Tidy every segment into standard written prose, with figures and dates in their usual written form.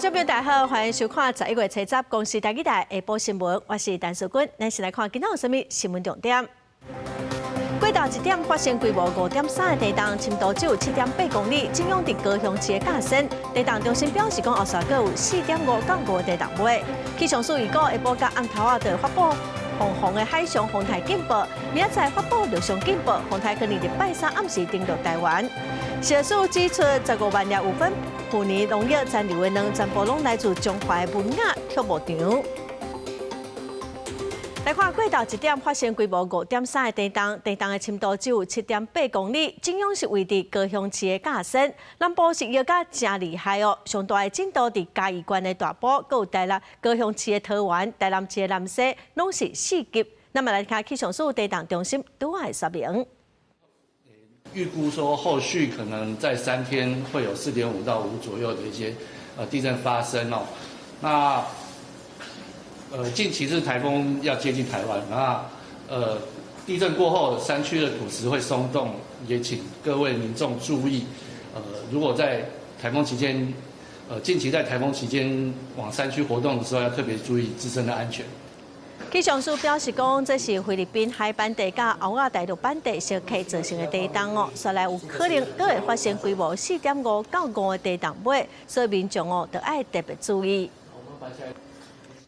观众朋友大家好，欢迎收看11月7日公视台记台下晡新闻，我是陈淑君，咱先来看今仔有啥物新闻重点。过昼1点发生规模5.3的地震，深度只有7.8公里，震央伫高雄市的架身。地震中心表示讲，后续阁有4.5到5的地震尾。气象署预告下晡甲暗头仔就发布红的海上风台警报，明仔载发布陆上警报，风台可能伫拜三暗时登陆台湾。气象署指出，15万粒有份去年农业残留的卵，全部拢来自中华的文雅畜牧场。来看过昼1点发生规模5.3的地震，地震的深度只有7.8公里，震央是位伫高雄市的架身，南部是摇甲真厉害哦。上大的震度伫嘉义县的大埔，阁有台南、高雄市的桃园、台南市的南西，拢是4级。那么来看气象署地震中心拄仔的说明。预估说后续可能在3天会有4.5到5左右的一些地震发生哦。那近期是台风要接近台湾，那地震过后山区的土石会松动，也请各位民众注意。如果在台风期间，近期在台风期间往山区活动的时候，要特别注意自身的安全。气象署表示讲，这是菲律宾海板地甲欧亚大陆板地小溪造成的地震哦，说来有可能阁会发生规模4.5到5的地震尾，所以民众哦都爱特别注意。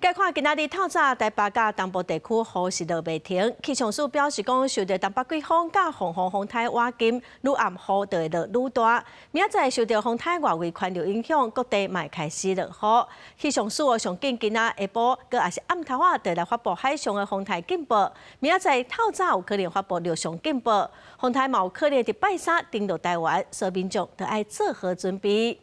该看今仔日透早，台北甲东部地区雨是落袂停。气象署表示讲，受到东北季风甲红风台瓦金，愈暗雨就会落愈大。明仔载受到风台外围环流影响，各地嘛开始落雨。气象署上紧今仔下晡，阁也是暗头仔就来发布海上的风台警报。明仔载透早有可能发布陆上警报，风台嘛有可能伫拜三登陆台湾，所以民众都爱做好准备。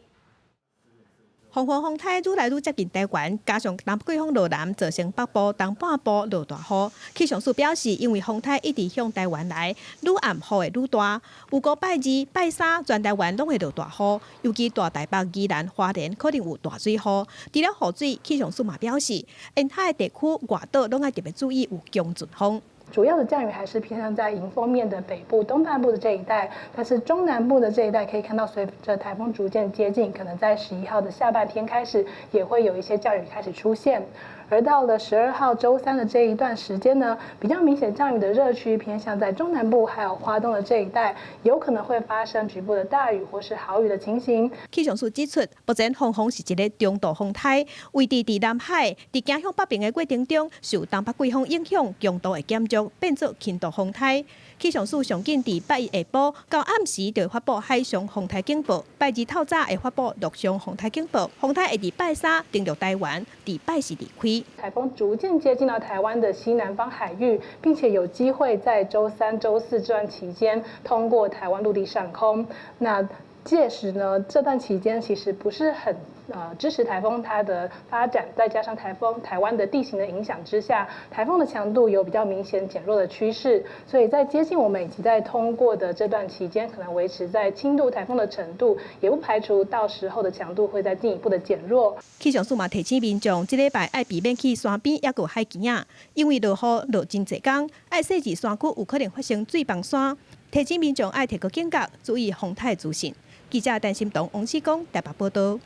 红风台愈来愈接近台湾，加上南北季风落南，造成北部、东半部落大雨。气象署表示，因为风台一直向台湾来，愈暗雨会愈大。有个拜2、拜3，全台湾拢会落大雨，尤其大台北、宜兰、花莲可能有大水雨。除了雨水，气象署嘛表示，沿海的地区外岛拢要特别注意有强阵风。主要的降雨还是偏向在迎风面的北部、东半部的这一带，但是中南部的这一带可以看到，随着台风逐渐接近，可能在11号的下半天开始，也会有一些降雨开始出现。而到了12号周3的这一段时间呢，比较明显降雨的热区偏向在中南部还有花东的这一带，有可能会发生局部的大雨或是豪雨的情形。气象署指出，目前红风是一个中度风台，位置伫南海，伫行向北边的过程中，受东北季风影响，强度会减弱，变作轻度风台。气象署上紧伫拜1下晡到暗时就会发布海上风台警报，拜2透早会发布陆上风台警报，风台会伫拜3登陆台湾，伫拜4离开。台风逐渐接近到台湾的西南方海域，并且有机会在周3、周4这段期间通过台湾陆地上空。那届时呢，这段期间其实不是很支持台风它的发展，再加上台湾的地形的影响之下，台风的强度有比较明显减弱的趋势，所以在接近我们以及在通过的这段期间，可能维持在轻度台风的程度，也不排除到时候的强度会再进一步的减弱。气象署嘛提醒民众，这礼拜爱避免去山边也有海边啊，因为落雨落真侪天，爱细致山区有可能发生水崩山，提醒民众爱提高警觉，注意风台资讯。记者陈心彤、王世光台北报道。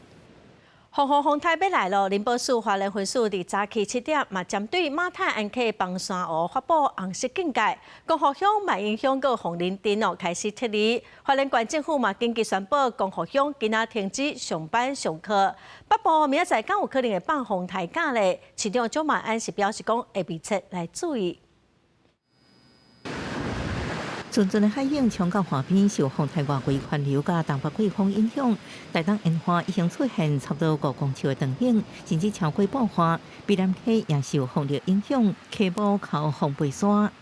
红风台要来了，林宝署花莲分署伫早起7点，嘛针对马太安溪崩山湖发布红色警戒，公河乡嘛影响到红林镇哦开始撤离。花莲县政府嘛紧急宣布，公河乡今仔停止上班上课。北部明仔载敢有可能会放风台假咧？市长蒋万安是表示讲会密切来注意。阵阵的海涌冲到岸边，受风台外围环流甲东北季风影响，台东沿岸已经出现差不多5公尺的长影，甚至超过爆发。避南溪也受风力影响，溪部靠风背山。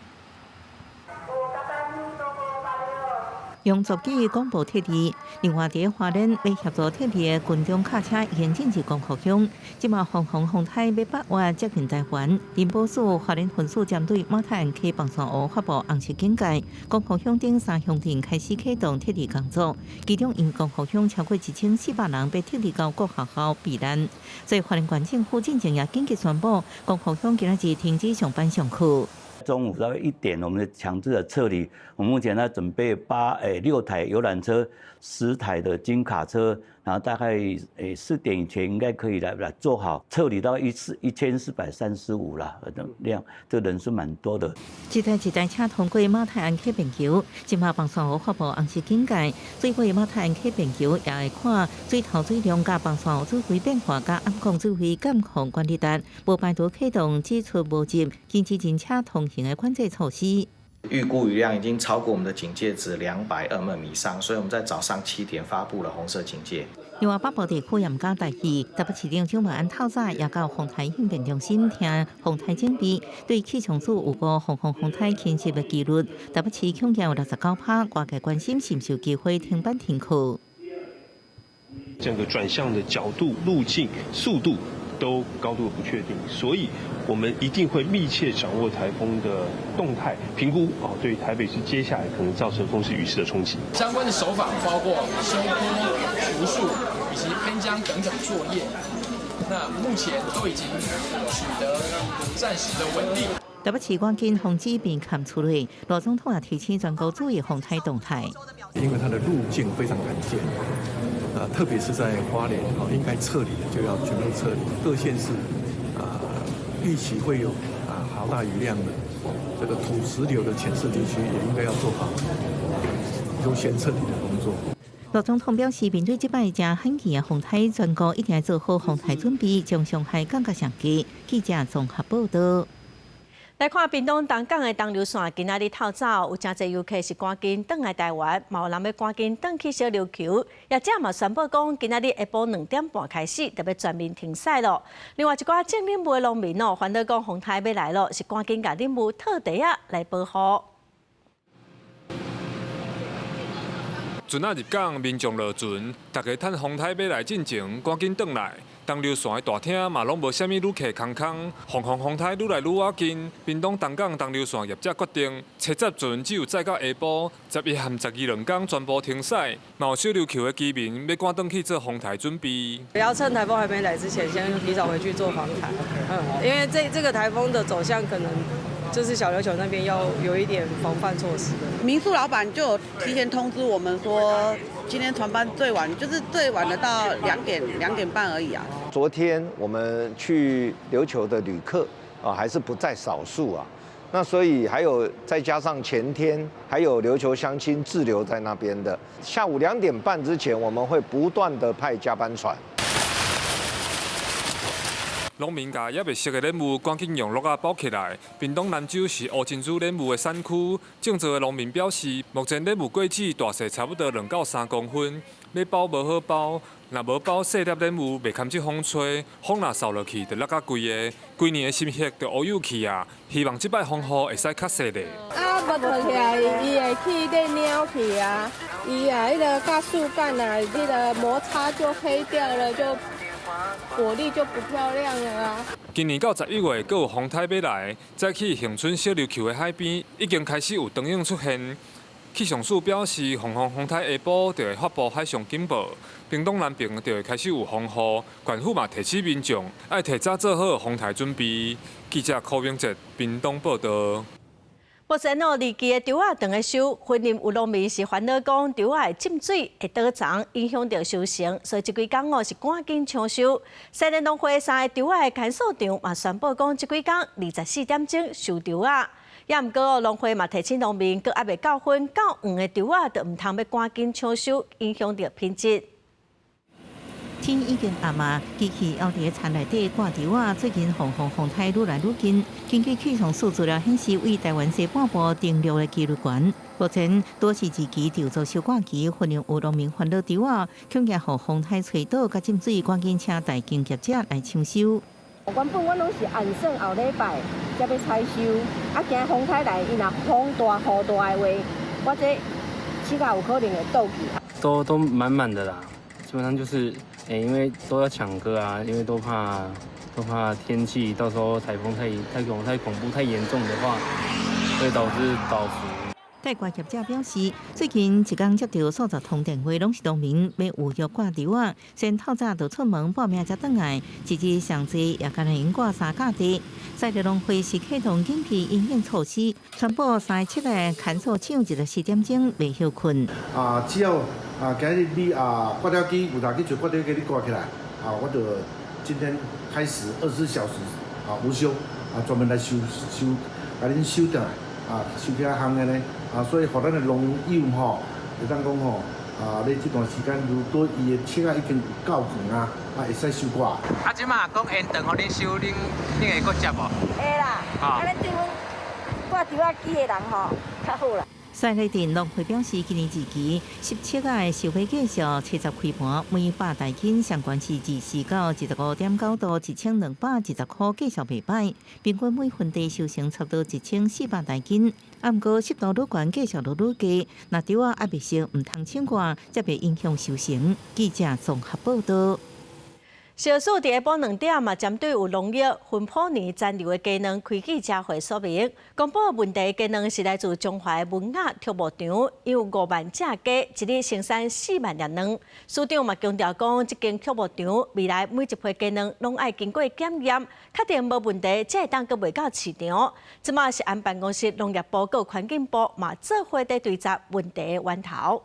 用座机广播撤离，另外伫花莲要协助撤离的军中卡车已经进入公河乡。即马红风台要北越接近台湾，林宝署花莲分署针对马太安溪崩山湖发布红色警戒，公河乡顶3乡镇开始启动撤离工作。其中因公河乡超过1400人被撤离到各学校避难，所以花莲县政府进前也紧急宣布，公河乡今仔日停止上班上课。中午大概1点，我们强制的撤离。我们目前呢准备6台游览车、10台的金卡车，然后大概4点以前应该可以来做好撤离到1435啦，量这人数蛮多的。一台车通过马太安溪便桥，今嘛房山河发布红色警戒，最尾马太安溪便桥也会看水头水量甲房山河指挥变化甲暗控指挥监控管理站，无排除启动指出无入禁止人车通行的管制措施。预估雨量已经超过我们的警戒值200mm以上，所以我们在早上7点发布了红色警戒。另外，北部地区严加代志，台北市长蒋万安透早也到风台应变中心听风台警备，对气象署有无风台侵袭的记录。台北市恐惊有69%，外界关心是不是有机会停班停课。整个转向的角度、路径、速度都高度不确定，所以我们一定会密切掌握台风的动态，评估对台北市接下来可能造成风势雨势的冲击。相关的手法包括修坡、除树以及喷浆等等作业，那目前都已经取得暂时的稳定。台北市赶紧防止变砍出来，罗总统也提醒全国注意风台动态。因为它的路径非常罕见，特别是在花莲应该撤离的就要全部撤离。各县市预期会有好大雨量的这个土石流的浅势地区，也应该要做好优先撤离的工作。罗总统表示，面对这摆正罕见的风台，全国一定要做好风台准备，将伤害降到上低。记者综合报道。来看屏东东港的东流线，今仔日透早有真侪游客是赶紧返来台湾，嘛有人要赶紧返去小琉球。业者嘛宣布讲，今仔日下晡2点半开始，特别全面停驶咯。另外一寡种林务的农民哦，烦恼讲风台要来咯，是赶紧甲林务套地啊来保护。船仔入港，民众落船，大家趁风台要来进前，赶紧返来。东流线的大厅嘛，拢无啥物旅客空，风台愈来愈要紧。屏东东港东流线业者决定，车闸船只有载到下晡11和12两天全部停驶。嘛有小琉球的居民要赶回去做风台准备。不要趁台风还没来之前，先提早回去做防台。因为这个台风的走向可能就是小琉球那边要有一点防范措施的。民宿老板就有提前通知我们说，今天船班最晚的到2点半而已啊。昨天我们去琉球的旅客还是不在少数啊。那所以还有再加上前天还有琉球乡亲滞留在那边的，下午2点半之前，我们会不断的派加班船。农民甲也未熟的莲雾赶紧用落啊包起来。屏东南州是乌珍珠莲雾的产区，种植的农民表示，目前莲雾果子大小差不多2到3公分，要包无好包，若无包细粒莲雾，袂堪这风吹，风若扫落去，就落甲贵个。规年的心血就乌有去啊！希望这摆风雨会使较细咧。无脱起来，伊会去咧扭去啊，伊迄个甲树干啊，那个摩擦就黑掉了，就。果粒就不漂亮了啊！今年到11月，阁有风台要来，再去恒春小琉球的海边，已经开始有灯影出现。气象署表示，风台下晡就会发布海上警报，屏东南边就会开始有风雨。县府嘛提醒民众，要提早做好风台准备。记者柯明哲，屏东报道。目前离奇的稻仔长的收，婚姻有农民是烦恼讲稻仔浸水会倒长，影响到收成，所以这几天是赶紧抢收。西南农会3个稻仔的看守场嘛宣布讲，这几天24点钟收稻仔。也毋过农会嘛提醒农民，佮还未到分到黄的稻仔，就毋通要赶紧抢收，影响到品质。天已经暗嘛，机器要伫田内底挂稻仔，最近风台愈来愈近。根据气象署资料显示，为台湾西半部登陆的几率悬。目前多是时期就做收挂期，可能有农民烦恼稻仔，恐惊互风台吹倒，甲浸水，赶紧请大经业者来抢收。原本我拢是按算后礼拜才要采收，啊，惊风台来，伊若风大雨大的话，我这膝盖有可能会倒去。都满的啦，基本上就是。因为都要抢歌啊，因为都怕天气到时候台风太恐怖太严重的话，会导致倒伏。代管业者表示，最近一天接到数十通电话，拢是农民要有约挂电话，先透早就出门报名才转来，直至上济也敢能挂3架地。在地农会是启动紧急应变措施，全部37个看守抢1个4点钟未休困。只要今日你挂掉机有哪去就挂掉机你挂起来我就今天开始24小时无休专门来收，把恁收掉收起来行的呢所以互咱的农友会当讲你这段时间如果伊的车已经有够远会使收挂。即马讲延长，互恁收，恁会搁接无？会啦，咱对阮挂电话机的人较好啦。赛内镇农会表示，今年至期17个收费价数70开盘，每100台斤相关是24到15.9度1220块，价数袂歹，平均每分地收成差不多1400台斤。不过湿度愈悬，价数就愈低，若稻还未熟，唔通抢挂，则袂影响收成。记者综合报道。小数伫下晡2点嘛，针对有农药分普年残留的鸡卵开记者会说明，公布问题鸡卵是来自中华文雅畜牧场，有5万只鸡，一日生产4万粒卵。署长嘛强调讲，这间畜牧场未来每一批鸡卵拢爱经过检验，确定无问题，才会当搁卖到市场。即马是按办公室农业部和环境部嘛做伙在对查问题的源头。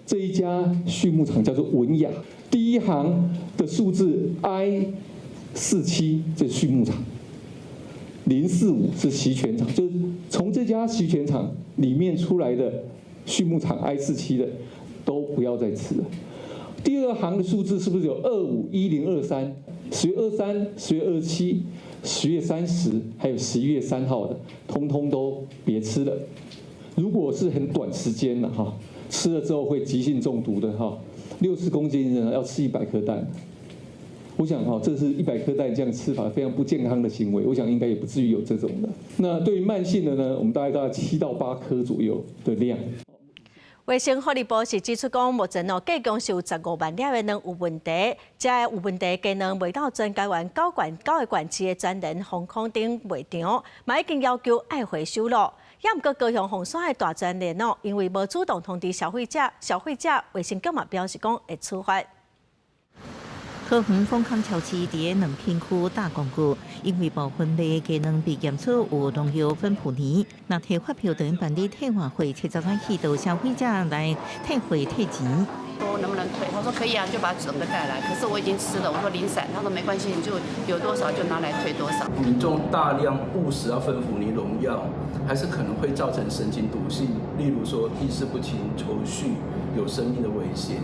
这一家畜牧场叫做文雅，第一行的数字 I47，这是畜牧场，045是习犬场，就是从这家习犬场里面出来的畜牧场 I47的都不要再吃了。第二行的数字是不是有251023、10月23、10月27、10月30，还有11月3号的，通通都别吃了。如果是很短时间的吃了之后会急性中毒的60公斤的要吃100颗蛋。我想这是100颗蛋这样吃法非常不健康的行为，我想应该也不至于有这种的。那对于慢性的呢，我们大概7到8颗左右的量。卫生福利部是指出讲，目前计共是有15万粒的卵有问题，这有问题鸡卵未到全台湾9个县市的专人防控等卖场，嘛已经要求爱回收了。也毋过高雄红山的大专联络，因为无主动通知消费者卫生局嘛表示讲会处罚。桃园丰康超市伫个2片区大公具，因为部分卖鸡卵被验出有农药芬普尼，若摕发票就应办理退换货，切早早去到消费者来退货退钱。说能不能退？他说可以啊，就把整个带来。可是我已经吃了，我说零散，他说没关系，你就有多少就拿来退多少。民众大量误食到芬普尼农药，还是可能会造成神经毒性，例如说意识不清、抽搐，有生命的危险。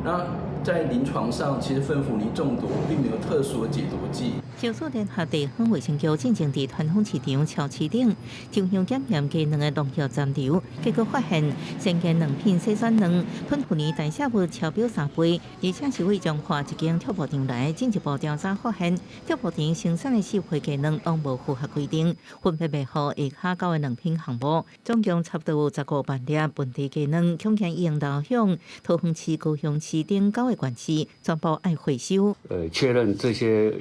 那在临床上，其实芬普尼中毒并没有特殊的解毒剂。小数联合地方卫生局进前伫传统市场超市顶进行检验鸡卵的农药残留，结果发现生鸡2片细酸卵芬普尼代谢物超标3倍，而且是会将化一间畜牧场来进一步调查发现，畜牧场生产的4批鸡卵拢无符合规定，分别卖予下骹9个2品项目，总共差不多有15万粒问题鸡卵，恐惊影响桃园市、高雄市等9个县市全部爱回收。确认这些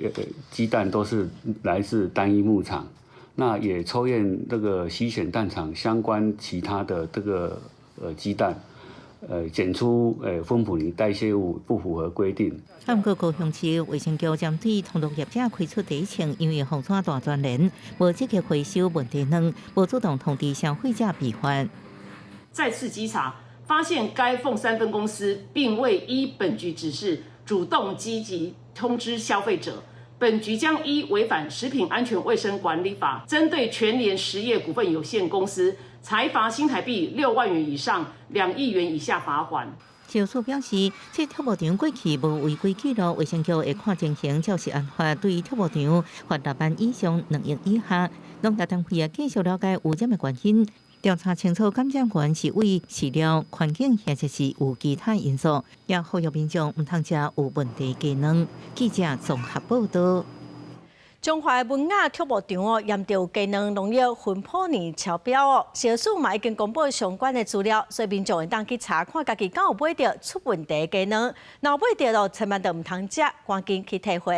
鸡蛋都是来自单一牧场，那也抽验这个西选蛋场相关其他的这个鸡蛋，检出芬普尼代谢物不符合规定。不过高雄市卫生局针对通路业者开出第一枪，因为红山大专联无积极回收问题卵，无主动通知消费者避罚。再次稽查，发现该凤山分公司并未依本局指示主动积极通知消费者。本局将依违反食品安全卫生管理法，针对全联实业股份有限公司裁罚新台币6万元以上2亿元以下罚款。小苏表示，这畜牧场过去无违规记录，卫生局会看情形照实按法对畜牧场罚6万以上2亿以下。农业单位也继续了解污染的原因。调查清楚，感染源是为饲料、环境，或者是有其他因素，也呼吁民众唔通食有问题鸡卵。记者综合报道。中华文雅畜牧场验到鸡卵农药芬普尼超标小署嘛已经公布相关的资料，所以民众会当去查看家己敢有买到出问题的鸡卵，若买到咯，千万就唔通食，赶紧去退货。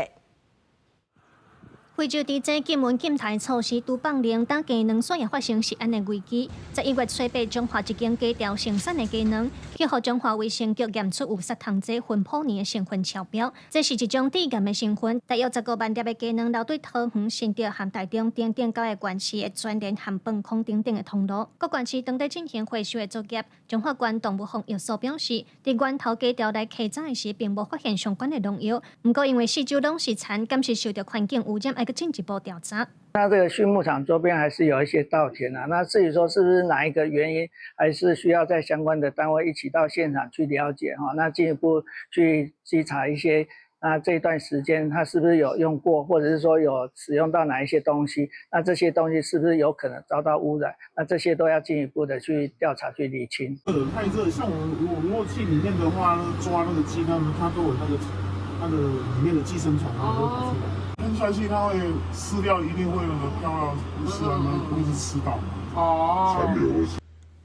非洲地震金门禁台措施拄放零，当鸡卵线也发生食安的危机。11月初8，中华一间鸡寮生产的鸡卵，去互中华卫生局验出有砂糖质混普尼的成分超标，这是一种致癌的成分。大约15万粒的鸡卵流对桃园、新竹和台中等9个县市的全联和饭空等等的通路，各县市当地进行回收的作业。中华县动物防疫所表示，在源头鸡寮内开闸时，并无发现相关的农药。不过，因为四周拢是田，敢是受到环境污染，要进一步调查。那这个畜牧场周边还是有一些稻田啊，那至于说是不是哪一个原因，还是需要在相关的单位一起到现场去了解哈，那进一步去稽查一些。那这段时间它是不是有用过，或者是说有使用到哪一些东西？那这些东西是不是有可能遭到污染？那这些都要进一步的去调查、去理清。太热，像我们默契里面的话，抓那个鸡，它都有那个里面的寄生虫，它都跑出来。喷下去它会饲料一定会那个飘到饲料里会一直吃到。残留。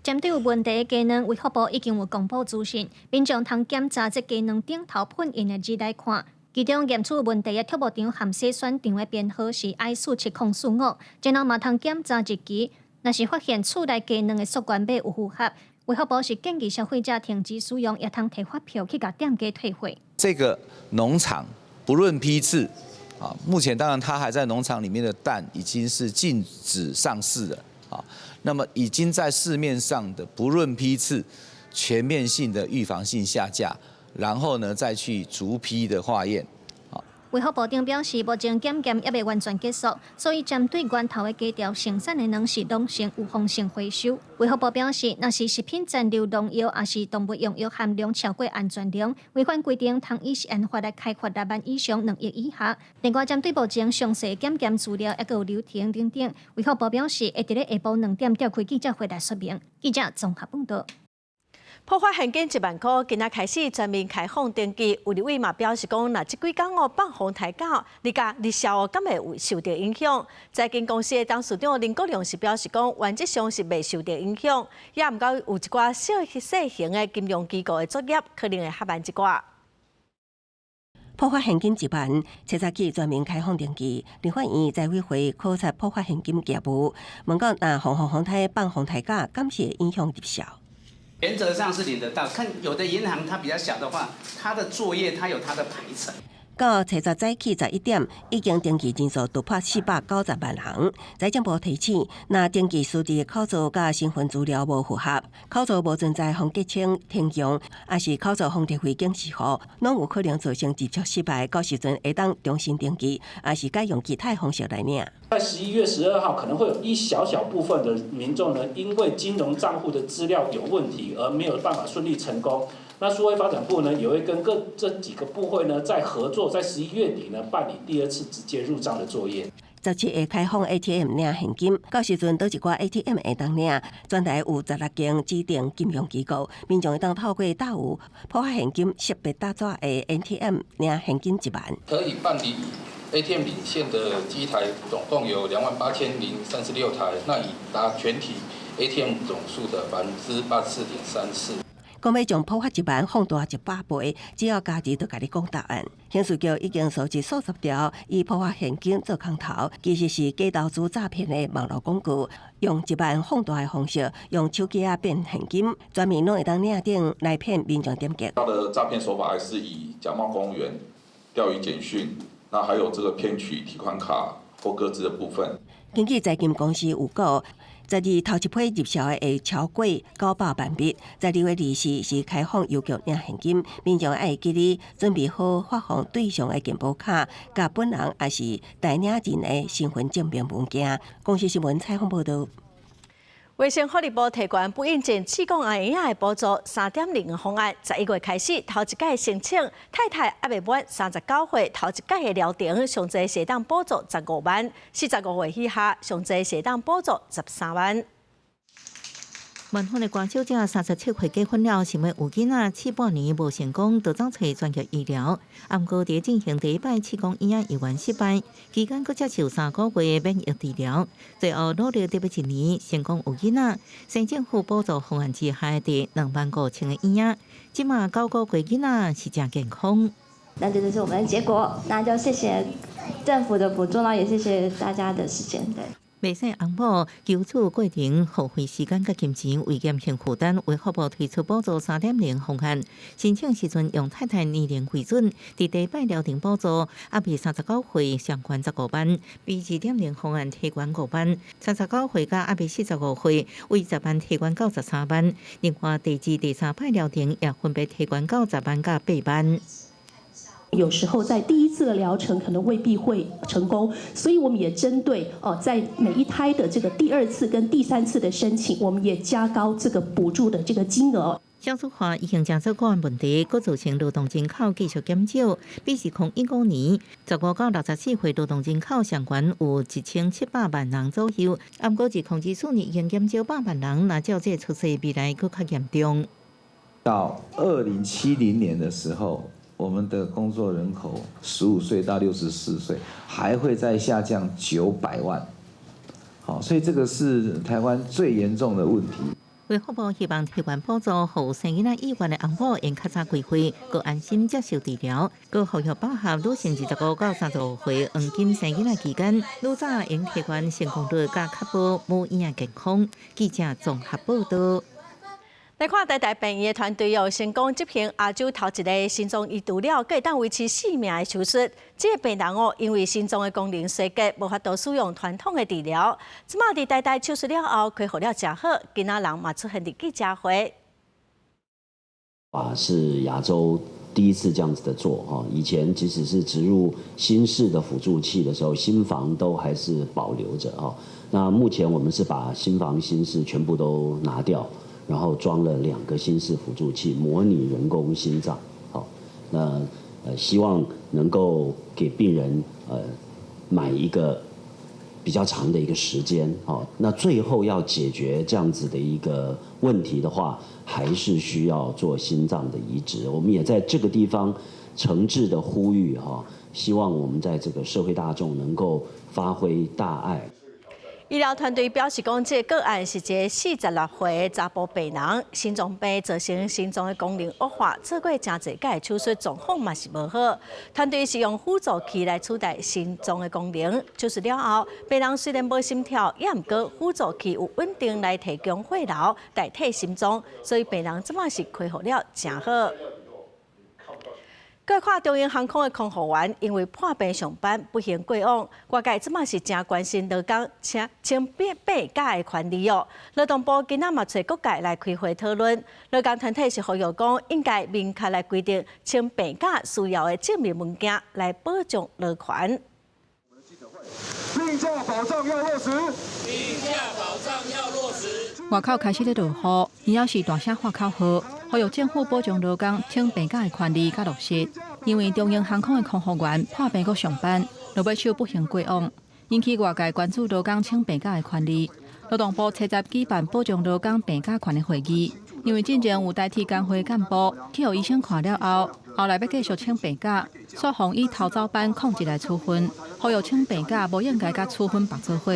针对有问题的鸡卵，卫福部已经有公布资讯，民众通检查这鸡卵顶头喷印的字来看。其中验出问题的跳舞场含洗选场的编号是 I47045，然后嘛通检查一期，若是发现厝内鸡卵的塑原码有符合，卫福部是建议消费者停止使用，也通提发票去甲店家退回。这个农场不论批次啊，目前当然它还在农场里面的蛋已经是禁止上市了啊。那么已经在市面上的不论批次，全面性的预防性下架，然后呢再去逐批的化验。卫福部长表示，目前检验也未完全结束，所以针对源头的鸡寮生产的卵是拢先有风险回收。卫福部表示，若是食品残留农药，也是动物用药含量超过安全量，违反规定，通以食安法来开罚6万以上2亿以下。另外，针对目前详细检验资料，还有流程等等，卫福部表示会伫咧下晡2点召开记者会来说明。记者综合报道。破发现金1万块，今仔开始全面开放登记。有立委嘛表示讲，若即几天放风抬价，你甲日销敢会有受到影响？财经公司的董事长林国良是表示讲，原则上是未受到影响，也毋过有一寡小型的金融机构的作业可能会较慢一寡。破发现金1万，七早起全面开放登记。立法院财委会考察破发现金业务，问到若红台放风抬价，敢是会影响入销？原则上是领得到，看有的银行它比较小的话，它的作业它有它的排程。到七早起11点，已经登记人数突破490万人。财政部提醒，若登记数字口座甲身份资料无符合，口座无存在风结清、停用，还是口座风特费警示号，拢有可能造成执照失败。到时阵会当重新登记，还是改用其他方式来领。在11月12号，可能会有一小部分的民众呢，因为金融账户的资料有问题，而没有办法顺利成功。那数位发展部呢，也会跟这几个部会呢，在合作，在11月底呢，办理第2次直接入账的作业。17会开放 ATM 领现金，到时阵倒一寡 ATM 会当领。全台有16间指定金融机构，民众会当透过大有破发现金识别大纸的 ATM 领现金1万。可以办理 ATM 领现的机台总共有28036台，那已达全体 ATM 总数的84.34%。讲要将破发1万放大100倍，只要家己就甲你讲答案。刑事局已经搜集数十条以破发现金做空头，其实是假投资诈骗的网络工具，用1万放大的方式，用手机变现金，专门拢会当领定来骗民众点击。他的诈骗手法还是以假冒公务员、钓鱼简讯，那还有这个骗取提款卡或个资的部分。根据财金公司预估，12头一批入销的会超过900万笔。12月24是开放邮局领现金，民众爱记得准备好发放对象的健保卡、甲本人也是代领人的身份证明文件。公司新闻采访报道。卫生福利部提悬不应检气管癌婴的补助3.0个方案，11月开始头一届申请，太太还未满39岁，头一届的疗程上侪适当补助15万，45岁以下上侪适当补助13万。万丰的关小姐37岁结婚了，想要有囡仔，7半年无成功，就找找专业医疗。毋过伫进行第1摆子宫咽癌意外失败，期间佫接受3个月免疫治疗，最后努力得要1年成功有囡仔。省政府补助方案之下第25000个婴仔，即马9个月囡仔是真健康。那这就是我们的结果，那就谢谢政府的补助呢，也谢谢大家的时间。对。未使翁某求助过程耗费时间甲金钱为严重负担，为服务推出补助3.0方案。申请时阵用太太年龄为准，伫第8疗程补助，阿未39岁上悬15万，比2.0方案提悬5万；39岁甲阿未45岁为10万提悬到13万。另外，第2、第3摆疗程也分别提悬到10万甲8万。有时候在第1次的疗程可能未必会成功，所以我们也针对在每一胎的这个第2次跟第3次的申请，我们也加高这个补助的这个金额。消除化已经正做个案问题，佫造成劳动人口继续减少。比2015年15到64岁劳动人口上悬有1700万人左右，不过2014年已经减少8万人，那照这出世未来佫较严重。到2070年的时候，我们的工作人口15岁到64岁还会再下降900万，好，所以这个是台湾最严重的问题。卫福部希望提悬补助，予生囡仔意愿的翁某用较早规划，佮安心接受治疗，佮呼吁包含女性25到35岁黄金生囡仔期间，愈早用提悬成功率，甲确保母婴的健康。记者综合报道。来看台病院的团队成功执行亚洲头一个心脏移除了，可以当维持性命的手术。这个病人因为心脏的功能衰竭，无法度使用传统的治疗。即马伫台手术了后，恢复了真好。今仔人嘛出现伫记者会。是亚洲第1次这样子的做哈，以前即使是植入心室的辅助器的时候，心房都还是保留着哈。那目前我们是把心房、心室全部都拿掉。然后装了2个心室辅助器，模拟人工心脏。好，那希望能够给病人买一个比较长的一个时间。好，那最后要解决这样子的一个问题的话，还是需要做心脏的移植。我们也在这个地方诚挚的呼吁哈，希望我们在这个社会大众能够发挥大爱。医疗团队表示，讲这个案是一个46岁的查甫病人，心脏病造成心脏的功能恶化，做过真侪届手术，状况嘛是无好。团队是用辅助器来取代心脏的功能，手术了后，病人虽然无心跳，也毋过辅助器有稳定来提供血流，代替心脏，所以病人即马是恢复了真好。各看中央航空的空服员因为破病上班不幸过往，外界即马是真关心劳工请病假的权利哦。劳动部今仔嘛找各界来开会讨论，劳工团体是呼吁讲应该明确来规定请病假需要的证明文件来保障劳权。病假保障要落实，病假保障要落实。外口开始咧落雨，也是大声喊口号。呼吁政府保障劳工请病假的权利甲落实，因为中央航空的空服员破病搁上班，落尾手不幸过往，引起外界关注劳工请病假的权利。劳动部7月举办保障劳工病假权的会议，因为之前有代替工会干部去互医生看了后，后来要继续请病假，煞防以偷早班控制来处分，呼吁请病假无应该甲处分绑做伙。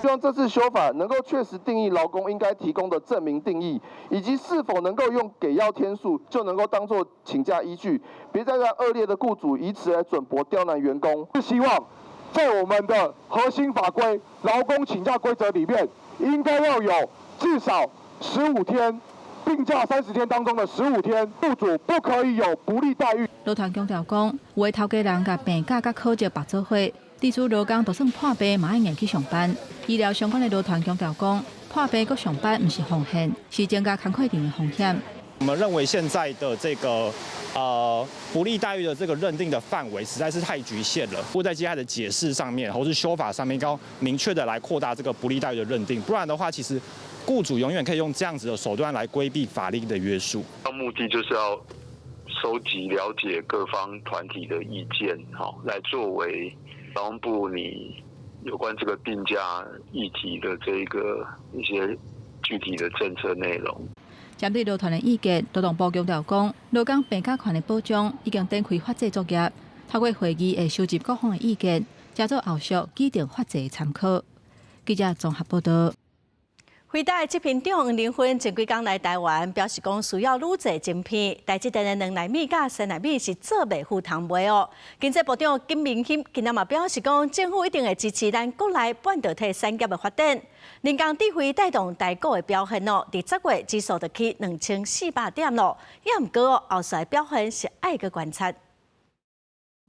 希望这次修法能够确实定义劳工应该提供的证明定义，以及是否能够用给药天数就能够当作请假依据，别再让恶劣的雇主以此来准驳刁难员工。是希望在我们的核心法规劳工请假规则里面，应该要有至少15天。病假30天当中的15天，雇主不可以有不利待遇。劳团强调讲，有的头家人甲病假甲考绩绑做伙，地主劳工就算破病嘛爱硬去上班。医疗相关的劳团强调讲，破病搁上班不是风险，是增加工课场的风险。我们认为现在的这个不利待遇的这个认定的范围实在是太局限了，或在接下来的解释上面，或是修法上面，应该要明确的来扩大这个不利待遇的认定，不然的话，其实雇主永远可以用这样子的手段来规避法律的约束。目的就是要收集了解各方团体的意见，来作为劳动部你有关这个病假议题的这个一些具体的政策内容。针对劳团的意见，劳动部强调讲，劳工病假权的保障已经展开法制作业，透过会议会收集各方的意见，加做后续制定法制参考。记者综合报道。辉达集品长黄林芬前几天来台湾，表示讲需要愈侪晶片，台积电的2奈米甲3奈米是做袂赴汤卖哦。经济部长金明兴今日嘛表示讲，政府一定会支持咱国内半导体产业的发展。人工智慧带动台股的表现哦，伫10月指数就去2400点咯。也毋过后续表现是爱个观察。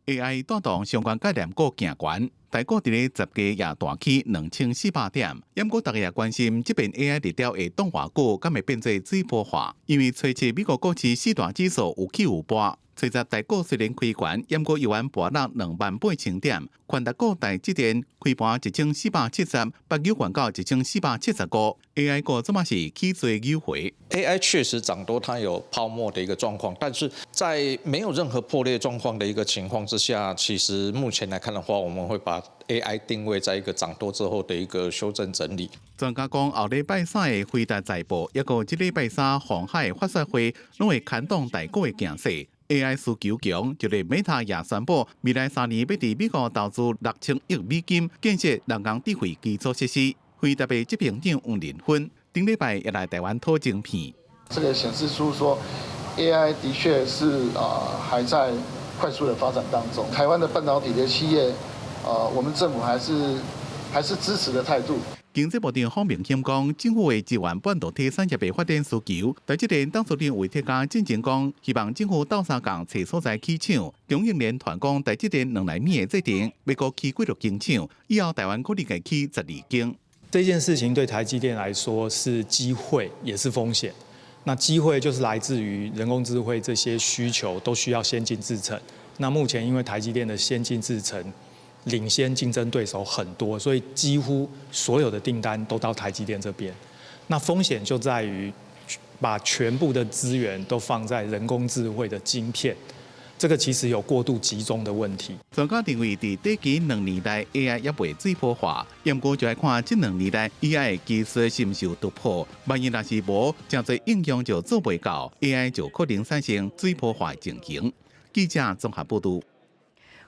AI 带动相关概念股行悬，台股伫咧10月也大起2400点。不过大家也关心，即边 AI 日调会动偌久，敢会变做水波化？因为随着美国股市4大指数有起有跌。随着台股虽然开悬，不过犹原盘落28000点，宽达股台积电开盘1470，北九管到1475 ，AI 股怎么是起最优回 ？AI 确实涨多，它有泡沫的一个状况，但是在没有任何破裂状况的一个情况之下，其实目前来看的话，我们会把 AI 定位在一个涨多之后的一个修正整理。专家讲，后礼拜3的辉达财报，一个即礼拜3鸿海发射会，拢会牵动台股的形势。AI 需求强，就连 Meta 也宣布，未来3年要伫美国投资6000亿美金建设人工智慧基础设施。辉达的执行长黄林芬顶礼拜也来台湾讨晶片。这个显示出说 ，AI 的确是还在快速的发展当中。台湾的半导体的企业，我们政府还是支持的态度。经济部长方明谦讲，政府会支援半导体产业的发展需求。台积电董事长魏铁家进前讲，希望政府斗相共找所在起抢。中研联团讲，台积电2奈米的制程，美国起几多间厂，以后台湾可能会起12间。这件事情对台积电来说是机会，也是风险。那机会就是来自于人工智慧这些需求都需要先进制程。那目前因为台积电的先进制程领先竞争对手很多，所以几乎所有的订单都到台积电这边。那风险就在于把全部的资源都放在人工智慧的晶片，这个其实有过度集中的问题。专家认为，伫短期2年内 AI 也未水波化，不过就要看这2年内 AI 的技术是毋是有突破。万一若是无，真侪应用就做袂到 ，AI 就可能产生水波化情形。记者综合报道。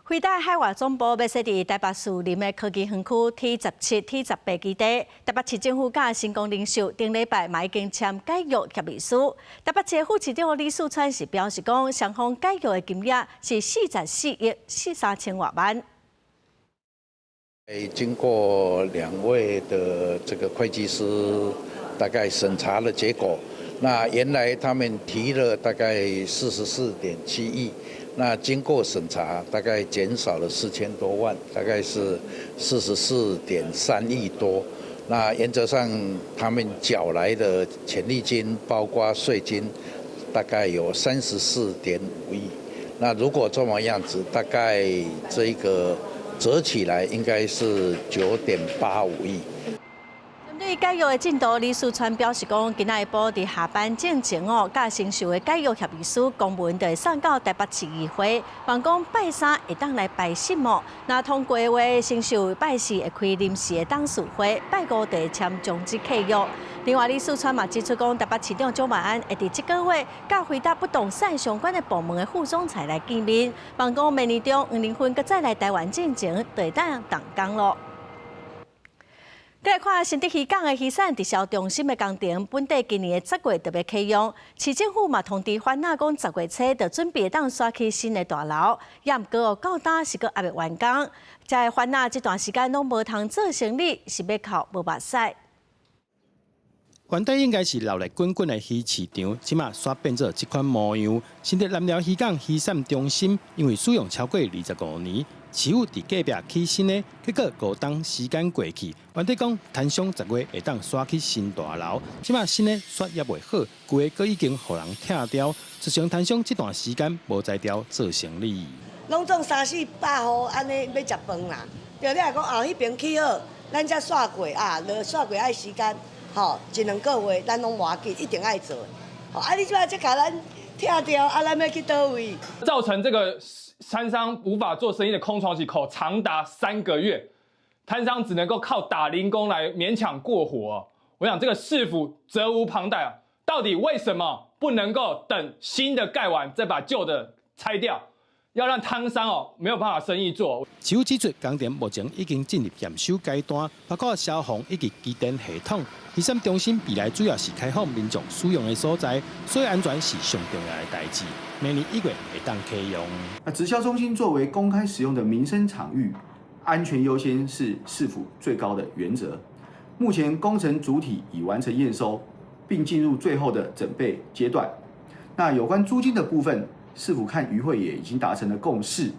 辉达海外总部要设伫台北市林的科技园区 T17、T18基地。台北市政府甲成功领袖顶礼拜嘛已经签解约协议书。台北市副市长李树川是表示讲，双方解约的金额是44亿4千多万。经过2位的这个会计师大概审查的结果，那原来他们提了大概44.7亿。那经过审查，大概减少了4000多万，大概是44.3亿多。那原则上，他们缴来的权利金，包括税金，大概有34.5亿。那如果这么样子，大概这个折起来应该是9.85亿。对解约的进度，李树川表示讲，今仔日报伫下班进前哦，甲成熟的解约协议书公文就会送到台北市议会，望讲拜3会当来拜审哦。那通过的话，成熟拜4会开临时的董事会，拜5就会签终止契约。另外，李树川嘛指出讲，台北市长蒋万安会伫这个月，甲辉达不动产相关的部门的副总裁来见面，望讲明年中黄林芬搁再来台湾进前，就会当动工咯。再来看新竹渔港的渔产直销中心的工程，本地今年的10月特别启用。市政府嘛通知番仔讲10月初就准备当刷起新的大楼，也毋过到今是阁还未完工。这番仔这段时间拢无通做生意，是要靠无目屎。原底应该是闹热滚滚的鱼市场，即马煞变做这款模样。新竹南寮渔港渔产中心因为使用超过25年。市府伫隔壁起新的，结果5冬时间过去，原底讲摊商10月会当刷起新大楼，即马新的刷也袂好，规个已经互人拆掉，造成摊商这段时间无在调做生意。拢总300-400户安尼要食饭啦，对你来讲后迄边起好，咱才刷过啊，落刷过爱时间，吼1-2个月，咱拢无要紧，一定爱做。吼啊，你即摆才甲咱拆掉，啊，咱要去倒位？造成这个摊商无法做生意的空窗期长达3个月，摊商只能够靠打零工来勉强过活。我想这个市府责无旁贷啊！到底为什么不能够等新的盖完再把旧的拆掉？要让摊商没有办法生意做。市府指出，工程目前已经进入验收阶段，包括消防以及机电系统。第三中心未来主要是开放民众使用的所在，所以安全是上重要的代志。明年1月会当启用。那直销中心作为公开使用的民生场域，安全优先是市府最高的原则。目前工程主体已完成验收，并进入最后的整备阶段。那有关租金的部分，市府和渔会也已经达成了共识，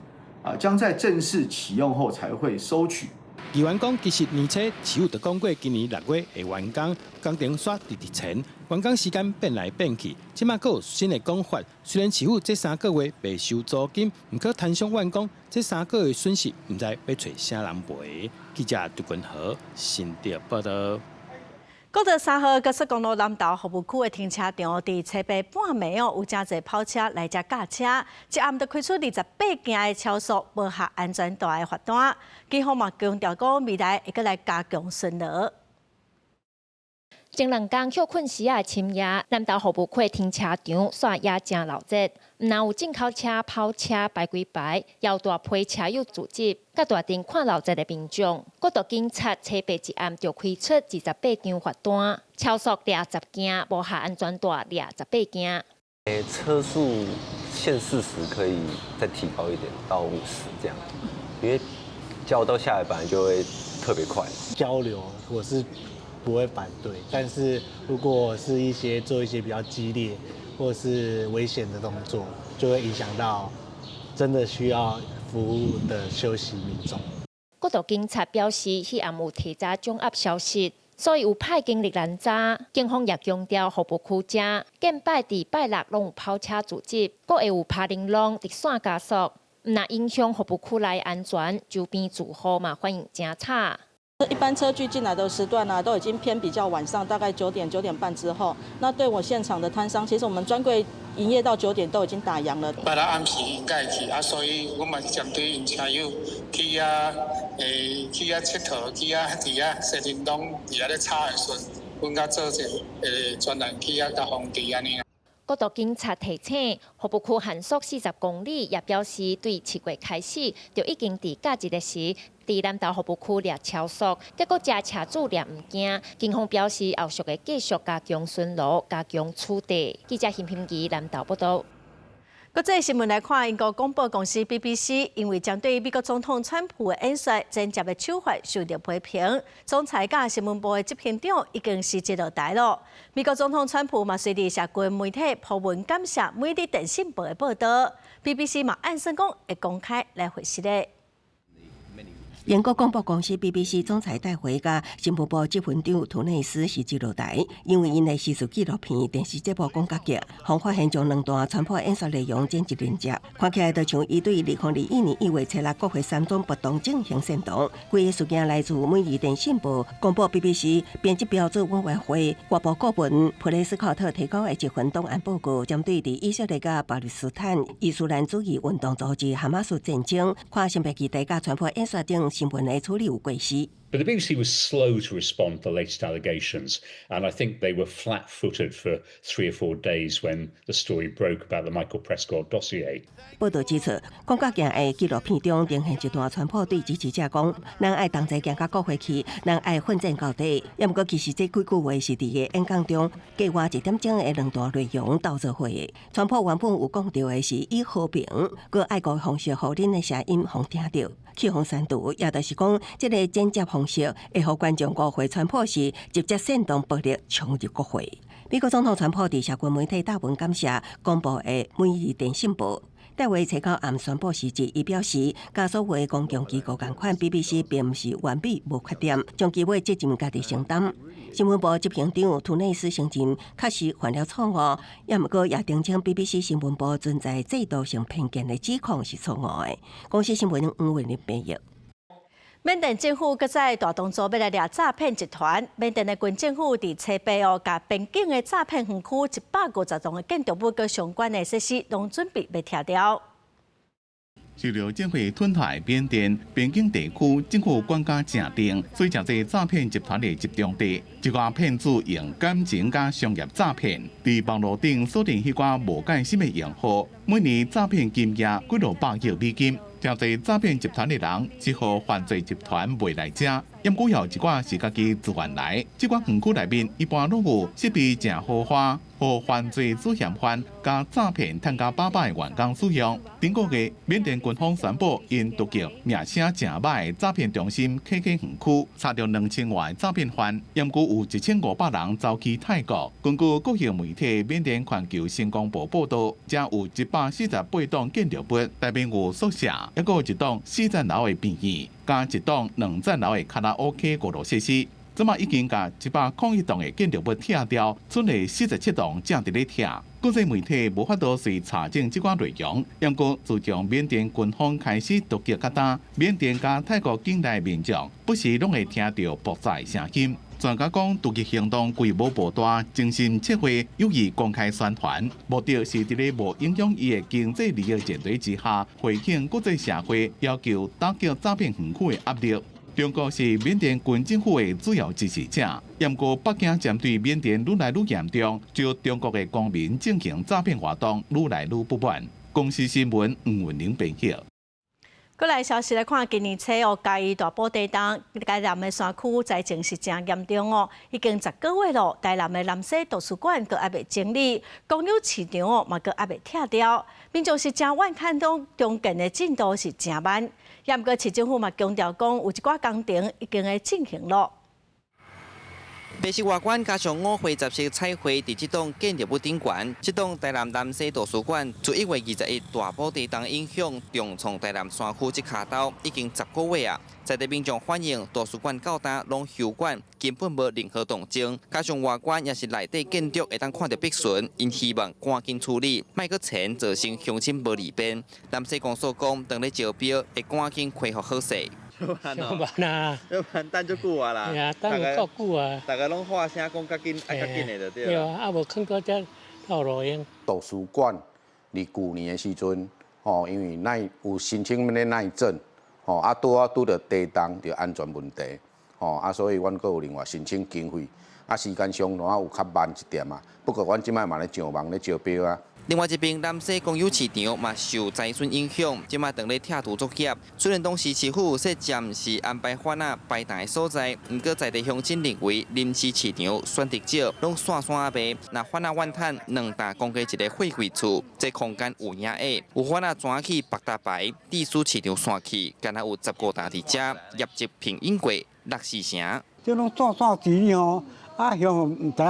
将在正式启用后才会收取。议员讲，其实年初市府就讲过，今年6月会完工，工程刷直前，完工时间变来变去，即马佫有新的讲法。虽然市府这3个月未收租金，毋过摊商员工这3个月损失，毋知要找啥人赔。记者杜君豪新竹报道。国道3号高速公路南投服务区的停车场，伫车北半暝有真侪跑车来遮驾车，一暗就开出28件的超速无合安全带的罚单。警方嘛强调讲，未来会搁来加强巡逻。前2天休困时啊，深夜南投服务区停车场煞也真闹热，毋但有进口车、跑车排几排，要大批车友聚集，甲大庭看闹热的民众。国道警察车北一暗就开出28张罚单，超速20件，无合安全带28件。车速限40可以再提高一点到50这样，因为交到下来本来就会特别快。交流我是不会反对，但是如果是做一些比较激烈或是危险的动作，就会影响到真的需要服务的休息民众。国道警察表示，迄暗有提早掌握消息，所以有派警力拦查。警方也强调，服务区遮见拜伫拜6拢有跑车聚集，阁会有拍铃浪直线加速，毋但影响服务区内安全，周边住户嘛反应真差。一般车距进来的时段都已经偏比较晚上，大概9点、9点半之后。那对我现场的摊商，其实我们专柜营业到9点都已经打烊了。拜六暗时应该去所以我嘛是针对因车友去去佚佗，去伫设林东伫咧吵的时阵，阮甲做一专人去甲防治安尼。国道警察提醒，服务区限速40公里，也表示对7月开始就已经伫假日的时，伫南投服务区掠超速，结果遮车主掠毋惊。警方表示，后续会继续加强巡逻，加强处理。记者邢平仪南投报道。国际新闻来看，英国广播公司 BBC 因为将对美国总统川普的演说间接的手法受到批评，总裁甲新闻部的执行长已经辞职落台了。美国总统川普嘛随伫社群媒体铺文感谢每日电讯报的报道 ，BBC 嘛按算讲会公开来回释的。英国广播公司 BBC 总裁戴维甲新闻部执行长图内斯辞职落台，因为因的叙述纪录片电视节目讲角剧，方发现将2段川普演说内容剪辑连接，看起来就像伊对2021年1月7日国会3种不同进行煽动。规个事件来自每日电讯报广播 BBC 编辑标准委员会外部顾问普雷斯考特提供的一份档案报告，针对伫以色列甲巴勒斯坦伊斯兰主义运动组织哈马斯战争，看新北基地甲川普演说等新闻的处理有过失。But the BBC was slow to respond to the latest allegations, and I think they were flat-footed for 3 or 4 days when the story broke about the Michael Prescott dossier. 报道指出，讲角镜的纪录片中呈现一段川普对支持者讲：“咱爱同齐行到国会去，咱爱奋战到底。”也毋过，其实这几句话是伫个演讲中计划1点钟的2段内容斗做伙的。川普原本有讲到的是以和平、佮爱国方式，互恁的声音互听到。去互删除，也就是讲，这个剪接方式会互观众误会川普是直接煽动暴力冲入国会。美国总统川普伫社群媒体发文感谢公布的每日电讯报。戴维找到暗宣布辞职，伊表示，甲所有公共机构共款 ，BBC 并毋是完美无缺点，将其为责任家己承担。新闻部执行长图内斯承认，确实犯了错误，也毋过也澄清 BBC 新闻部存在制度性偏见的指控是错误的。公司新闻5月日报道。缅甸政府搁在大动作要来抓诈骗集团。缅甸的军政府伫车北甲边境的诈骗园区150栋的建筑物佮相关的设施，拢准备要拆掉。受到政府吞台缅甸边境地区政府管辖正定，所以真侪诈骗集团的集中地。一寡骗子用感情加商业诈骗，伫网络顶锁定迄寡无界心的用户，每年诈骗金额几落百亿美金。真侪诈骗集团的人只好犯罪集团袂来遮，因过后一寡是家己自愿来。这寡园区内面一般拢有设备正豪华，互犯罪主嫌犯加诈骗趁加800的员工使用。顶个月，缅甸军方宣布，因突击名声正歹的诈骗中心KK园区，查到2000多的诈骗犯，因过有1500人走去泰国。根据国营媒体缅甸环球新光报报道，才有148栋建筑物，内面有宿舍。还有一栋4层楼的便宜，加一栋2层楼的卡拉 OK 娱乐设施。即马已经甲101栋的建筑物拆掉，剩下47栋正伫咧拆。国际媒体无法度随查证即款内容，因过自从缅甸军方开始突击加打，缅甸加泰国境内民众不时拢会听到爆炸的声音。专家讲，突击行动规模无大，精心策划，有意公开宣传，目的是伫咧无影响伊的经济利益前提之下，回应国际社会要求打击诈骗园区的压力。中国是缅甸军政府的主要支持者，不过北京针对缅甸愈来愈严重，就中国的公民进行诈骗活动愈来愈不满。公司新闻黄文玲报道。过来消息来看，今年初哦，嘉义大埔地震，台南的山区灾情是真严重哦，已经10个月了。台南的南西图书馆阁还未整理，公有市场哦嘛阁还未拆掉，民众是真怨看到中建的进度是真慢。也毋过市政府嘛强调讲，有一寡工程已经在进行了。白色外观加上5灰杂色彩绘，伫这栋建筑物顶悬。这栋台南南西图书馆自1月21日大埔地震影响，重创台南山区这卡刀已经10个月啊。在地民众反映，图书馆到今拢休馆，根本无任何动静。加上外观也是内底建筑会当看到壁损，因希望赶紧处理，莫搁钱造成乡亲无利便。南西公所讲，等咧招标会赶紧恢复好势。上班啊，上班等足久啊啦，对啊，等有够久啊，大家拢话声讲较紧，爱较紧的就对对啊，啊无看到这套路用。图书馆伫去年的时阵，因为有申请咧耐震，拄着地震着安全问题，所以阮阁有另外申请经费，时间上有较慢一点啊。不过阮即摆嘛咧上网咧招标啊。另外一边，南西公有市场嘛受灾损影响，即马当咧拆除作业。虽然当时市府说暂时安排翻摆档的所在，不过在地乡亲认为临时市场选择少，拢散散卖。那翻怨叹2大公家一个会费厝，这空间有影矮，有翻转去北大牌地书市场散去，敢若有15大伫遮，业绩平应过60成。这拢散钱哦，乡唔知找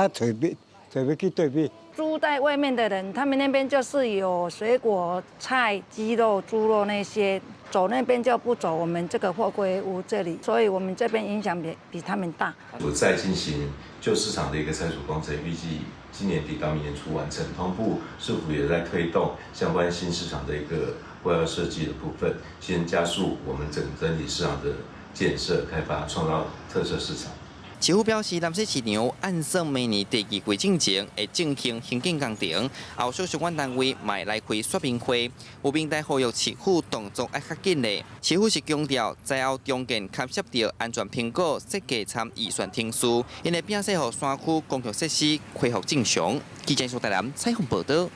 要去对比。住在外面的人，他们那边就是有水果、菜、鸡肉、猪肉那些，走那边就不走我们这个货柜屋这里，所以我们这边影响比他们大。有在进行旧市场的一个拆除工程，预计今年底到明年初完成。同步市府也在推动相关新市场的一个外贸设计的部分，先加速我们整体市场的建设开发，创造特色市场。市府表示，南西市场按算明年第2季正前会进行兴建工程，后续相关单位卖来开说明会，有明代呼吁市府动作要较紧嘞。市府是强调，在后中建牵涉到安全评估、设计参预算听书，因为并说，互山区公共设施恢复正常。记者苏台南采访报道。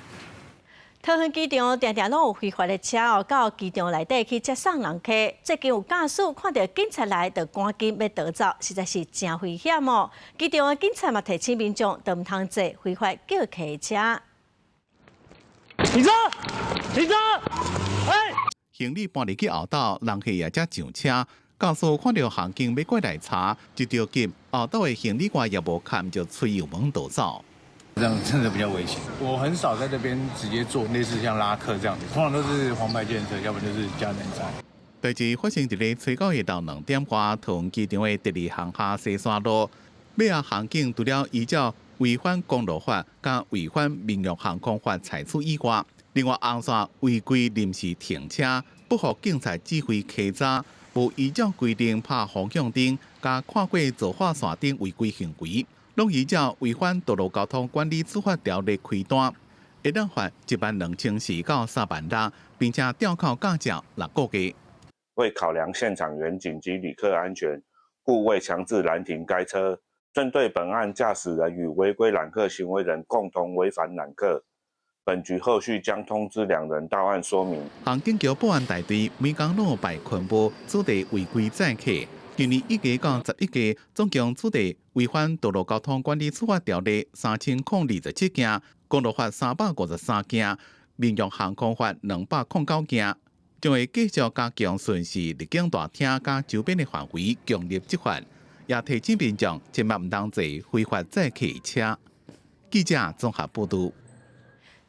桃园机场常常拢有非法的车哦，到机场内底去接送人客。最近有驾驶看到警察来，就赶紧要逃走，实在是真危险哦。机场的警察嘛提醒民众，都唔通坐非法叫客的车。停车！停车！行李搬入去后道，人客也才上车。驾驶看到航警要过来查，就着急后道的行李挂也无看，就吹油门逃走。这样真的比较危险。我很少在这边直接做类似像拉客这样子，通常都是黄牌建设，要不就是家人在。代志发生伫咧初9日到2点外，桃园机场的第2航厦西山路，尾仔航警除了依照违反公路法甲违反民用航空法采取以外，另外红线违规临时停车，不予警察指挥稽查，无依照规定拍方向灯，甲看过造化线等违规行为。拢依照违反道路交通管理处罚条例开单，会当罚12400到36000，并且吊扣驾照6个月。为考量现场员警及旅客安全，故未强制拦停该车。针对本案驾驶人与违规揽客行为人共同违反揽客，本局后续将通知两人到案说明。航警局保安大队每天落摆巡捕主题违规载客，今年1届到11届，总共主题违反《道路交通管理处罚条例》3027件，公路法353件，民用航空法209件，将会继续加强巡视入境大厅甲周边的范围，强力执法。也提醒民众千万唔当坐非法载客车。记者综合报道。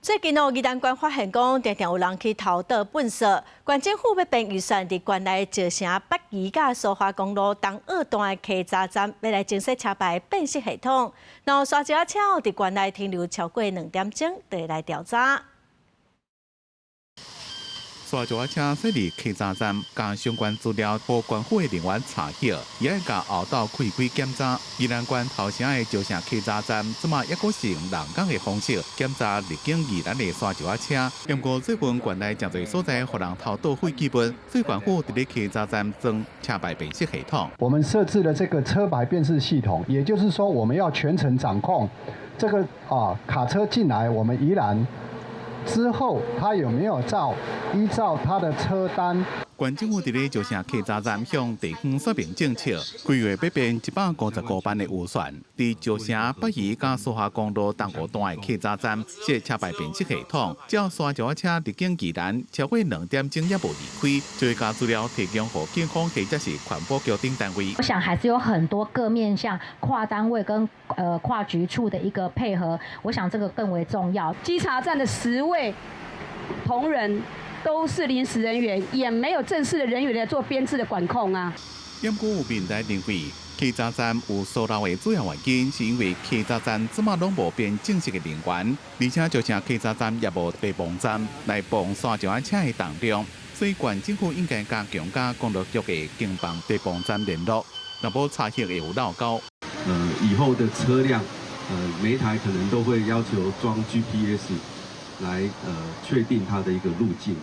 最近宜兰县发现讲，常常有人去偷盗粪扫，县政府要编预算伫县内造成北宜甲苏花公路东二段的客闸站，要来增设车牌辨识系统。然后刷车车伫县内停留超过2点钟，就来调查。刷脚车驶入客闸站，将相关资料予县府的人员查晓，也会甲后道开开检查。宜兰县头城的石城客闸站，即马抑阁是用人工的方式检查入境宜兰的刷脚车。不过最近县内真侪所在，互人偷盗废弃物，所以县府伫咧客闸站装车牌辨识系统。我们设置了这个车牌辨识系统，也就是说，我们要全程掌控这个卡车进来我们宜兰。之后，他有没有依照他的车单？县政府伫咧石城客闸站向地方说明政策，规划要编155班的预算，伫石城北宜甲苏花公路东5段的客闸站设车牌辨识系统，只要刷脚车入境宜兰超过2点钟也无离开，就会将资料提供给警方或者是环保局等单位。我想还是有很多各面向跨单位跟跨局处的一个配合，我想这个更为重要。稽查站的10位同仁都是临时人员，也没有正式的人员来做编制的管控啊。不过有民代认为，客闸站有疏漏的主要原因，是因为客闸站即马拢无编正式的人员，而且就像客闸站也无备忘站来帮刷脚车的当中，所以县政府应该加强甲公路局的经办备忘站联络，若无查获会有漏沟。以后的车辆，每一台可能都会要求装 GPS。来确定它的一个路径。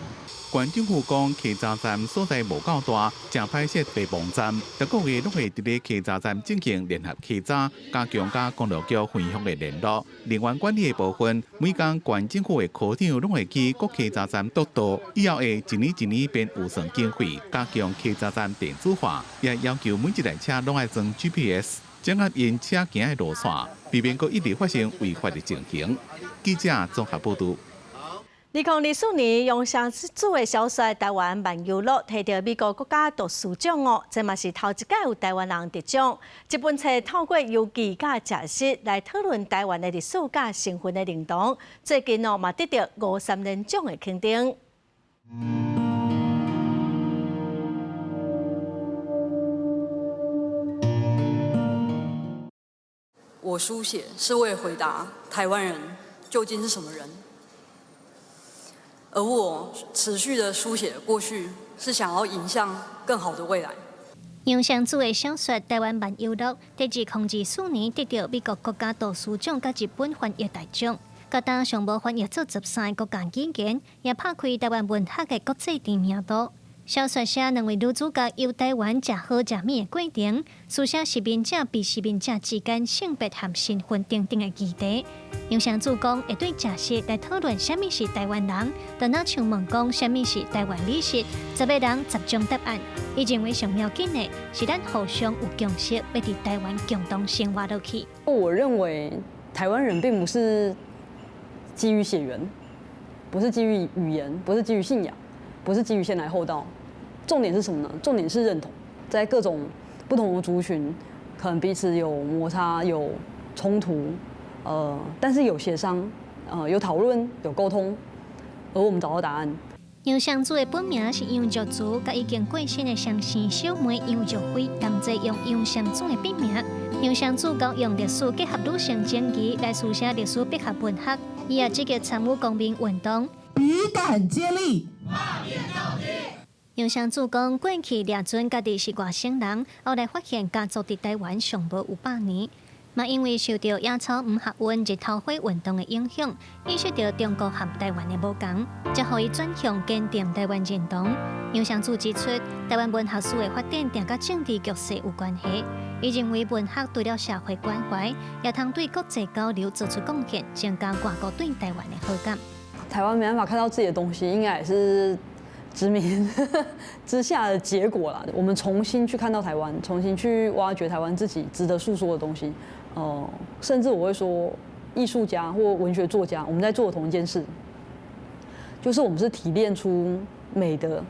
县政府讲，客闸站所在无够大，正歹设备忘站，各个月拢会伫咧客闸站进行联合客闸，加强甲公路局分享的联络。人员管理的部分，每间县政府的科长拢会去各客闸站督导，以后会一年一年编预算经费，加强客闸站电子化，也要求每一台车拢爱装 GPS。掌握因车行的路线，避免佫一直发生违法的情形。记者综合报道。2024年，用上主的小说《台湾漫游录》摕到美国国家图书奖哦，这嘛是头一届有台湾人得奖。这本册透过游记甲假释来讨论台湾的历史甲身份的认同，最近哦嘛得到53年奖的肯定。我书写是为了回答台湾人究竟是什么人，而我持续的书写过去，是想要迎向更好的未来。杨尚祖的小说《台湾漫游录》，在2024年得到美国国家图书奖甲日本翻译大奖，各当上无翻译做13个国家语言，也拍开台湾文学的国际知名度。小说写两位女主角由台湾食好食美的过程，书写失明者比失明者之间性别和身份等等的议题。杨尚祖讲会对假释来讨论什么是台湾人，就那像问讲什么是台湾历史，10个人10种答案。伊认为上要紧的是咱互相有共识，要伫台湾共同生活落去。我认为台湾人并不是基于血缘，不是基于语言，不是基于信仰，不是基于先来后到。重点是什么呢？重点是认同，在各种不同的族群，可能彼此有摩擦、有冲突，但是有协商，有讨论、有沟通，而我们找到答案。杨尚祖的本名是杨玉珠，甲已经过身的双生小妹杨玉辉，同齐用杨尚祖的笔名。杨尚祖讲用历史结合女性正义来书写历史结合文学，伊也积极参与公民运动，笔杆接力。杨尚祖讲，过去掠准家己是外省人，后来发现家族伫台湾尚无有100年。嘛因为受到野草唔合温日头火运动的影响，意识到中国和台湾的无同，才可以转向坚定台湾认同。杨尚祖指出，台湾文学史的发展定甲政治局势有关系。伊认为文学除了社会关怀，也通对国际交流做出贡献，增加外国对台湾的好感。台湾没办法看到自己的东西，应该也是殖民之下的结果啦。我们重新去看到台湾，重新去挖掘台湾自己值得诉说的东西。甚至我会说，艺术家或文学作家，我们在做同一件事，就是我们是提炼出美的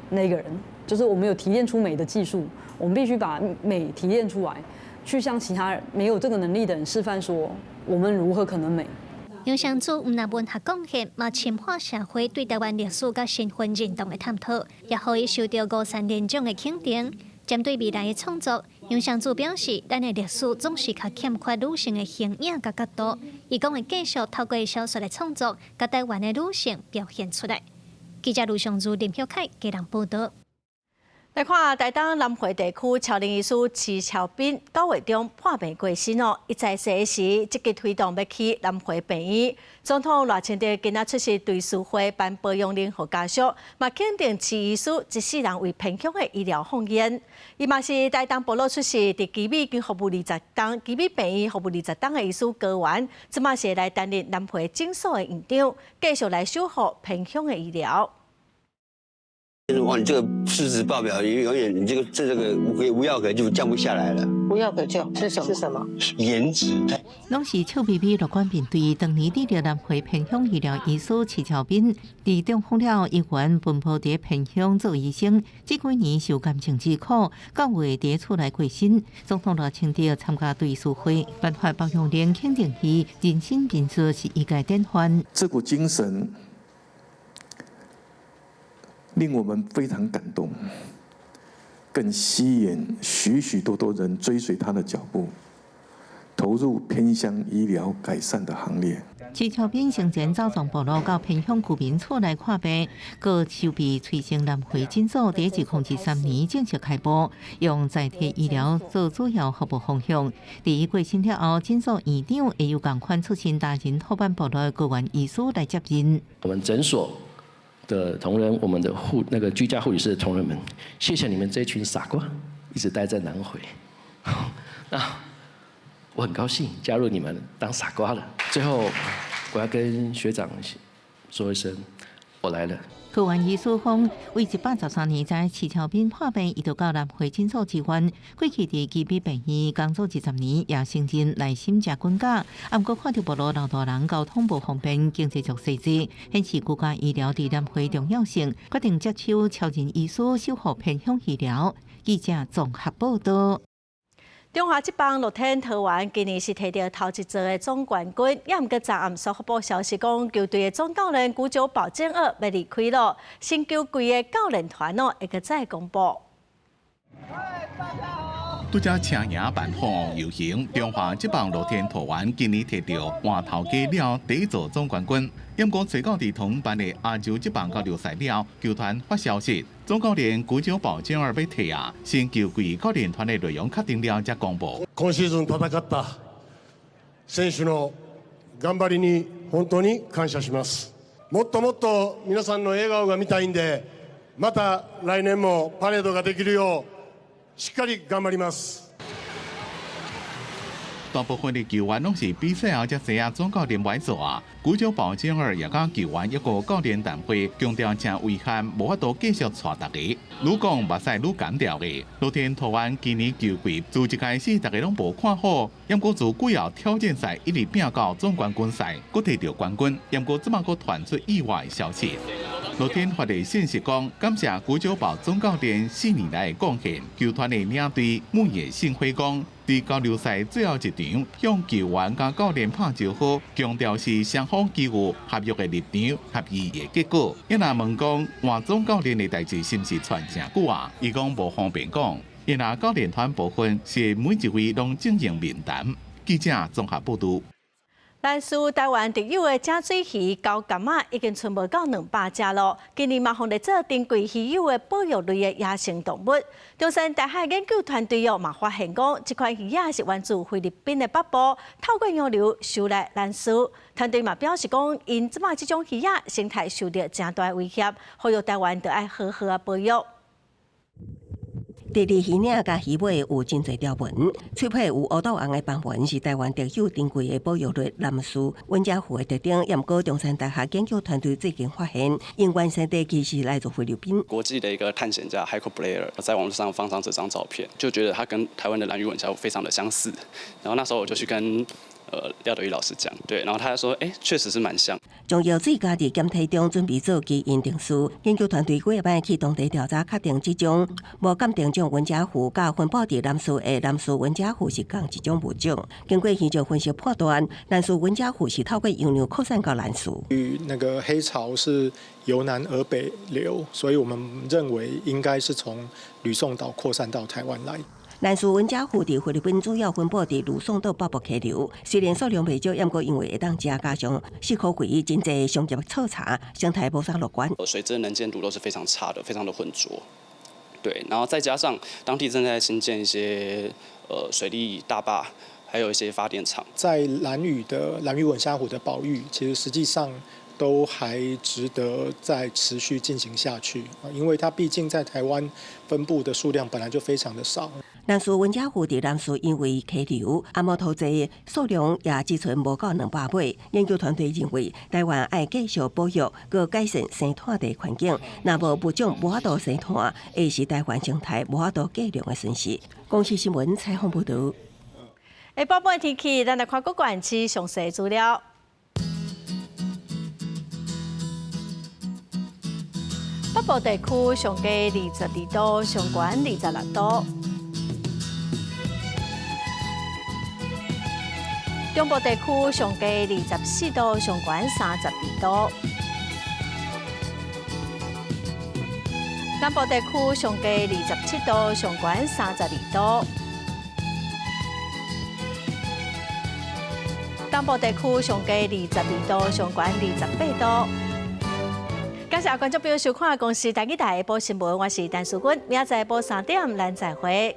那个人，就是我们有提炼出美的技术，我们必须把美提炼出来，去向其他没有这个能力的人示范说，我们如何可能美。杨尚祖唔但文学贡献，嘛深化社会对台湾历史甲身份认同的探讨，也可以受到53年奖的肯定。针对未来的创作，杨尚祖表示，咱的历史总是较欠缺女性的形影甲角度，伊讲会继续透过小说的创作，甲台湾的女性表现出来。记者卢尚祖、林晓凯给人报道。来看台东南回地区超龄医师池超斌9月中破病过身哦，伊在世时积极推动要去南回病院。总统赖清德今仔出席对书会颁保养令给家属，嘛肯定池医师一世人为偏乡的医疗奉献。伊嘛是台东部落出席，伫基美经服务20冬，基美病院服务20冬的医师高员，即嘛是来担任南回诊所的院长，继续来守护偏乡的医疗。哇，你这个事实报表永远，你这个无药可救，降不下来了。无药可救是什么？是什么？颜值。拢是笑眯眯乐观面对，当年伫着南回偏乡医疗医师池超斌，伫中风了医院奔波伫偏乡做医生，这几年受感情之苦，9月伫厝内过身。总统赖清德参加对书会，颁发保养令肯定伊人生品质是一个典范。这股精神令我们非常感动，更吸引许许多多人追随他的脚步，投入偏乡医疗改善的行列。池超斌生前走从部落到偏乡居民厝内看病，佮筹备催生南回诊所，第103年正式开播，用在地医疗做主要服务方向。第一过身了后，诊所院长也有共款出身大仁托办部落的高原医师来接任。我们诊所的同仁，我们的居家护理师的同仁们，谢谢你们这群傻瓜，一直待在南回。那我很高兴加入你们当傻瓜了。最后，我要跟学长说一声，我来了。高原医师讲，为113年在池超斌破病，伊就到南回诊所支援。过去伫基美病院工作20年，也承认内心真滚假。毋过看到部落老大人交通不方便，经济足细致，显示国家医疗伫南回重要性，决定接手超人医师守护偏乡医疗。记者综合报道。中华职棒乐天桃园今年是摕到头一座的总冠军，也毋过昨暗所发布消息讲，球队的总教练古久保健二要离开了，新球队的教练团会个再公布。拄则青赢办好游行，中华职棒乐天桃园今年摕到换头家了第一座总冠军。不过，最高伫同办的亚洲职棒交流赛了，球团发消息，总教练古久保健二要退下，新球季教練團的內容確定了才公布。今シーズン戦った選手の頑張りに本当に感謝します。もっともっと皆さんの笑顔が見たいんで、また来年もパレードができるようしっかり頑張ります。大部分的球員攏是比賽後才知影總教練歹做啊。古久保健二也甲球員一個教練談會，強調真遺憾無法度繼續帶大家。愈講目屎愈乾掉嘅。樂天桃園今年球季自一開始大家攏無看好，不過自幾號挑戰賽一直拼到總冠軍賽，佫摕到冠軍，不過即馬佫傳出意外消息。樂天發的信息講，感謝古久保總教練4年來的貢獻，球團的領隊木野信輝講。伫交流賽最後一場，向球員甲教練拍招呼，強調是雙方基於合約的立場、合意的結果。伊若問講換總教練的代志是毋是傳真久啊？伊講無方便講。伊若教練團部分是每一位攏經營面談。記者綜合報道。咱属台湾特有的正水鱼高柑仔已经存无到200只咯。今年马上来做珍贵稀有的保育类的野生动物。中山大学研究团队嘛发现讲，这款鱼仔是源自菲律宾的北部，透过洋流收来咱属。团队嘛表示讲，因即马这种鱼仔生态受到正大威胁，呼吁台湾得爱好好保育。地理鱼领甲鱼尾有真侪条纹，喙皮有乌豆红的斑纹，是台湾特有珍贵的保育类蓝树温家湖的特点。也毋过，中山大学研究团队最近发现，因原生地其实来自菲律宾。国际的一个探险家 Heiko Blair 在网络上放上这张照片，就觉得他跟台湾的蓝鱼文家湖非常的相似。然后那时候我就去跟廖德玉老师讲，对，然后他说，确实是蛮像。将药水加伫检体中，准备做基因定序。研究团队几日摆去当地调查，确定这种无鉴定种文家湖，甲分布伫南树的南树文家湖是同一种物种。经过现场分析判断，南树文家湖是透过洋流扩散到南树。那个黑潮是由南而北流，所以我们认为应该是从吕宋岛扩散到台湾来。南树文家湖伫菲律宾主要分布伫吕宋岛北部溪流，虽然数量袂少，不过因为会当食，加上四口贵，真侪商业草茶，生态无啥乐观。水质能见度都是非常差的，非常的浑浊。对，然后再加上当地正在新建一些水利大坝，还有一些发电厂。在兰屿吻虾湖的保育，其实实际上都还值得再持续进行下去，因为它毕竟在台湾分布的数量本来就非常的少。南树文家湖伫南树因为溪流、阿摩土质数量也只存无到200尾。研究团队认为，台湾爱继续保育，佮改善生态地环境。若无物种无法度生态，会是台湾生态无法度计量的损失。公视新闻采访报道。下半部天气，咱来看各县市详细资料。北部地区上低22度，上悬26度。中部地区上低24度，上悬32度。南部地区上低27度，上悬32度。东部地区上低22度，上悬28度。感谢观众朋友收看《公视台语台下晡新闻》，我是陈淑君，明仔载下晡3点，咱再会。